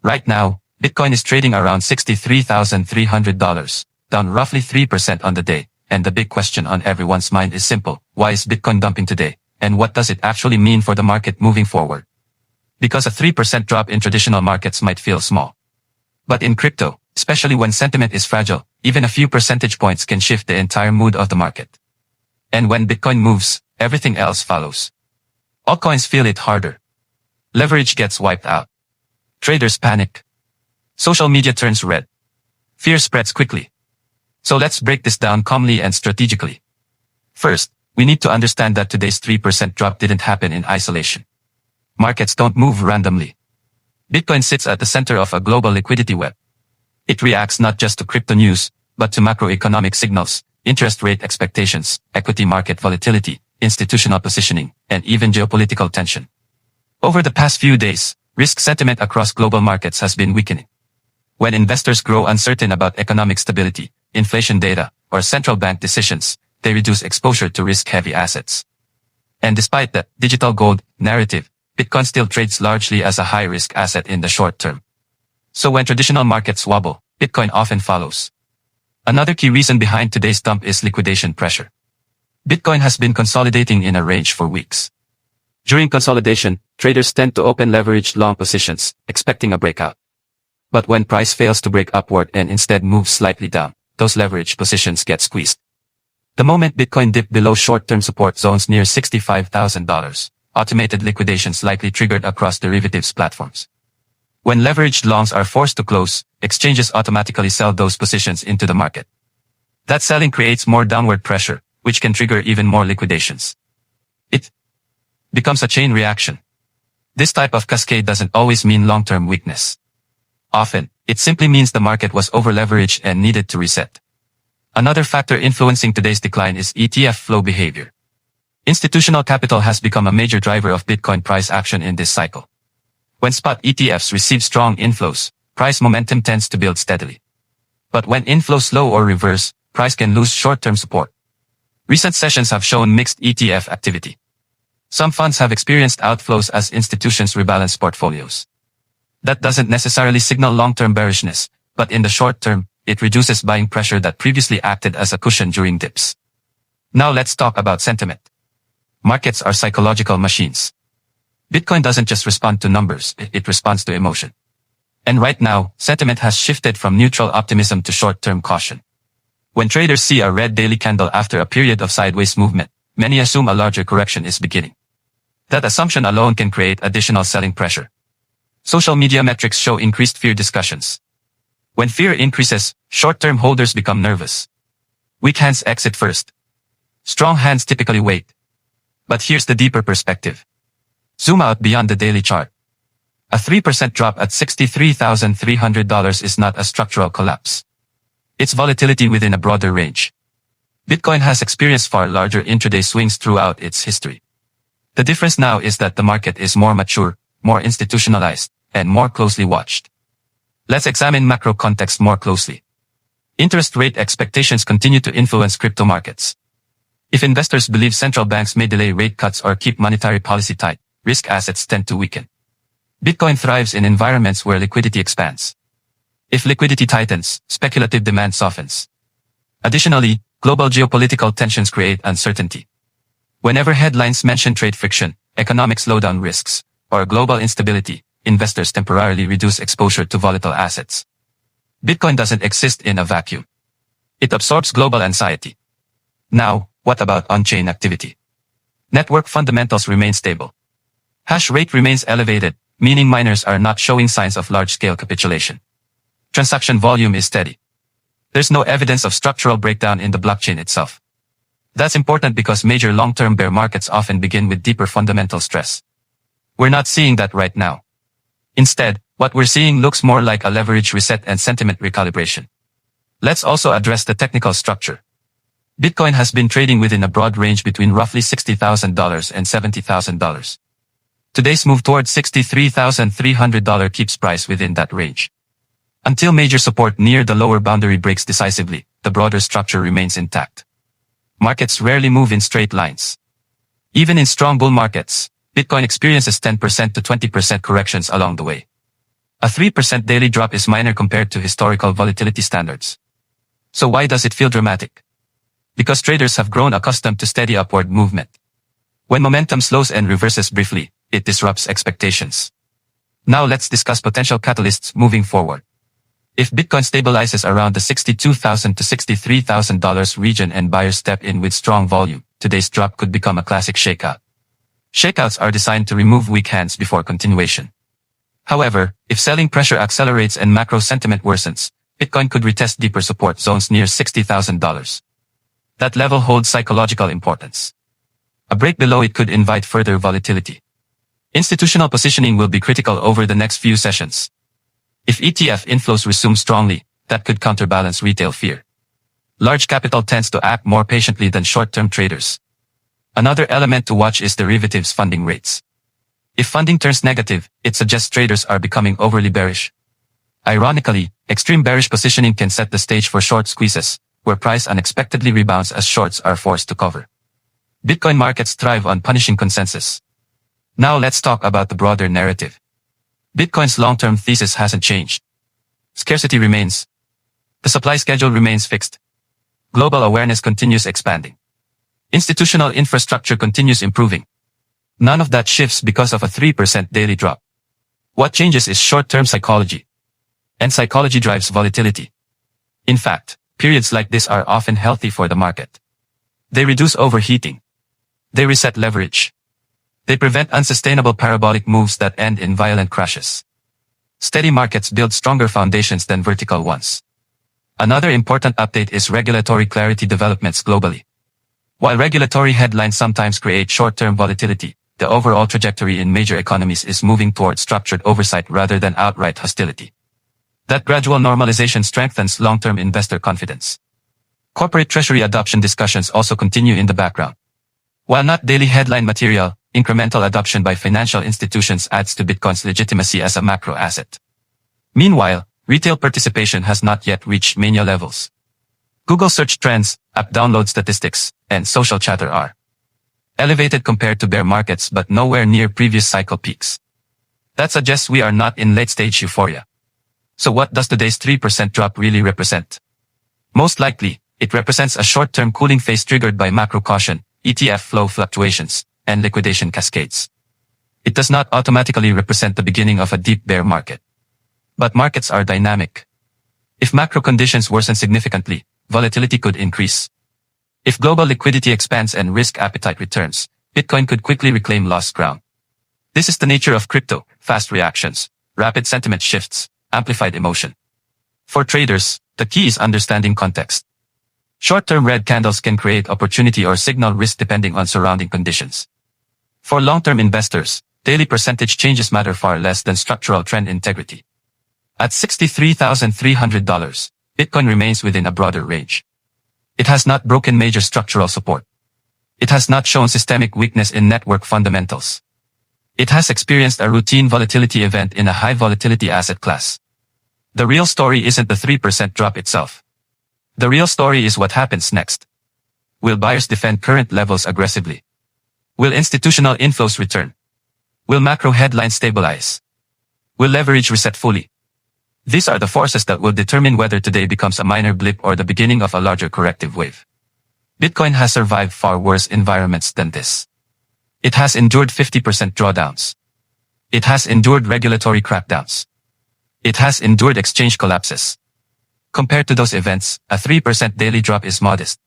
Right now, Bitcoin is trading around $63,300, down roughly 3% on the day, and the big question on everyone's mind is simple: why is Bitcoin dumping today, and what does it actually mean for the market moving forward? Because a 3% drop in traditional markets might feel small. But in crypto, especially when sentiment is fragile, even a few percentage points can shift the entire mood of the market. And when Bitcoin moves, everything else follows. Altcoins feel it harder. Leverage gets wiped out. Traders panic. Social media turns red. Fear spreads quickly. So let's break this down calmly and strategically. First, we need to understand that today's 3% drop didn't happen in isolation. Markets don't move randomly. Bitcoin sits at the center of a global liquidity web. It reacts not just to crypto news, but to macroeconomic signals, interest rate expectations, equity market volatility, institutional positioning, and even geopolitical tension. Over the past few days, risk sentiment across global markets has been weakening. When investors grow uncertain about economic stability, inflation data, or central bank decisions, they reduce exposure to risk-heavy assets. And despite the digital gold narrative, Bitcoin still trades largely as a high-risk asset in the short term. So when traditional markets wobble, Bitcoin often follows. Another key reason behind today's dump is liquidation pressure. Bitcoin has been consolidating in a range for weeks. During consolidation, traders tend to open leveraged long positions, expecting a breakout. But when price fails to break upward and instead moves slightly down, those leveraged positions get squeezed. The moment Bitcoin dipped below short-term support zones near $65,000, automated liquidations likely triggered across derivatives platforms. When leveraged longs are forced to close, exchanges automatically sell those positions into the market. That selling creates more downward pressure, which can trigger even more liquidations. It becomes a chain reaction. This type of cascade doesn't always mean long-term weakness. Often, it simply means the market was over-leveraged and needed to reset. Another factor influencing today's decline is ETF flow behavior. Institutional capital has become a major driver of Bitcoin price action in this cycle. When spot ETFs receive strong inflows, price momentum tends to build steadily. But when inflows slow or reverse, price can lose short-term support. Recent sessions have shown mixed ETF activity. Some funds have experienced outflows as institutions rebalance portfolios. That doesn't necessarily signal long-term bearishness, but in the short term, it reduces buying pressure that previously acted as a cushion during dips. Now let's talk about sentiment. Markets are psychological machines. Bitcoin doesn't just respond to numbers, it responds to emotion. And right now, sentiment has shifted from neutral optimism to short-term caution. When traders see a red daily candle after a period of sideways movement, many assume a larger correction is beginning. That assumption alone can create additional selling pressure. Social media metrics show increased fear discussions. When fear increases, short-term holders become nervous. Weak hands exit first. Strong hands typically wait. But here's the deeper perspective. Zoom out beyond the daily chart. A 3% drop at $63,300 is not a structural collapse. It's volatility within a broader range. Bitcoin has experienced far larger intraday swings throughout its history. The difference now is that the market is more mature, more institutionalized, and more closely watched. Let's examine macro context more closely. Interest rate expectations continue to influence crypto markets. If investors believe central banks may delay rate cuts or keep monetary policy tight, risk assets tend to weaken. Bitcoin thrives in environments where liquidity expands. If liquidity tightens, speculative demand softens. Additionally, global geopolitical tensions create uncertainty. Whenever headlines mention trade friction, economic slowdown risks, or global instability, investors temporarily reduce exposure to volatile assets. Bitcoin doesn't exist in a vacuum. It absorbs global anxiety. Now, what about on-chain activity? Network fundamentals remain stable. Hash rate remains elevated, meaning miners are not showing signs of large-scale capitulation. Transaction volume is steady. There's no evidence of structural breakdown in the blockchain itself. That's important because major long-term bear markets often begin with deeper fundamental stress. We're not seeing that right now. Instead, what we're seeing looks more like a leverage reset and sentiment recalibration. Let's also address the technical structure. Bitcoin has been trading within a broad range between roughly $60,000 and $70,000. Today's move toward $63,300 keeps price within that range. Until major support near the lower boundary breaks decisively, the broader structure remains intact. Markets rarely move in straight lines. Even in strong bull markets, Bitcoin experiences 10% to 20% corrections along the way. A 3% daily drop is minor compared to historical volatility standards. So why does it feel dramatic? Because traders have grown accustomed to steady upward movement. When momentum slows and reverses briefly, it disrupts expectations. Now let's discuss potential catalysts moving forward. If Bitcoin stabilizes around the $62,000 to $63,000 region and buyers step in with strong volume, today's drop could become a classic shakeout. Shakeouts are designed to remove weak hands before continuation. However, if selling pressure accelerates and macro sentiment worsens, Bitcoin could retest deeper support zones near $60,000. That level holds psychological importance. A break below it could invite further volatility. Institutional positioning will be critical over the next few sessions. If ETF inflows resume strongly, that could counterbalance retail fear. Large capital tends to act more patiently than short-term traders. Another element to watch is derivatives funding rates. If funding turns negative, it suggests traders are becoming overly bearish. Ironically, extreme bearish positioning can set the stage for short squeezes, where price unexpectedly rebounds as shorts are forced to cover. Bitcoin markets thrive on punishing consensus. Now let's talk about the broader narrative. Bitcoin's long-term thesis hasn't changed. Scarcity remains. The supply schedule remains fixed. Global awareness continues expanding. Institutional infrastructure continues improving. None of that shifts because of a 3% daily drop. What changes is short-term psychology. And psychology drives volatility. In fact, periods like this are often healthy for the market. They reduce overheating. They reset leverage. They prevent unsustainable parabolic moves that end in violent crashes. Steady markets build stronger foundations than vertical ones. Another important update is regulatory clarity developments globally. While regulatory headlines sometimes create short-term volatility, the overall trajectory in major economies is moving toward structured oversight rather than outright hostility. That gradual normalization strengthens long-term investor confidence. Corporate treasury adoption discussions also continue in the background. While not daily headline material, incremental adoption by financial institutions adds to Bitcoin's legitimacy as a macro asset. Meanwhile, retail participation has not yet reached mania levels. Google search trends, app download statistics, and social chatter are elevated compared to bear markets but nowhere near previous cycle peaks. That suggests we are not in late-stage euphoria. So what does today's 3% drop really represent? Most likely, it represents a short-term cooling phase triggered by macro caution, ETF flow fluctuations, and liquidation cascades. It does not automatically represent the beginning of a deep bear market. But markets are dynamic. If macro conditions worsen significantly, volatility could increase. If global liquidity expands and risk appetite returns, Bitcoin could quickly reclaim lost ground. This is the nature of crypto: fast reactions, rapid sentiment shifts, amplified emotion. For traders, the key is understanding context. Short-term red candles can create opportunity or signal risk depending on surrounding conditions. For long-term investors, daily percentage changes matter far less than structural trend integrity. At $63,300, Bitcoin remains within a broader range. It has not broken major structural support. It has not shown systemic weakness in network fundamentals. It has experienced a routine volatility event in a high volatility asset class. The real story isn't the 3% drop itself. The real story is what happens next. Will buyers defend current levels aggressively? Will institutional inflows return? Will macro headlines stabilize? Will leverage reset fully? These are the forces that will determine whether today becomes a minor blip or the beginning of a larger corrective wave. Bitcoin has survived far worse environments than this. It has endured 50% drawdowns. It has endured regulatory crackdowns. It has endured exchange collapses. Compared to those events, a 3% daily drop is modest.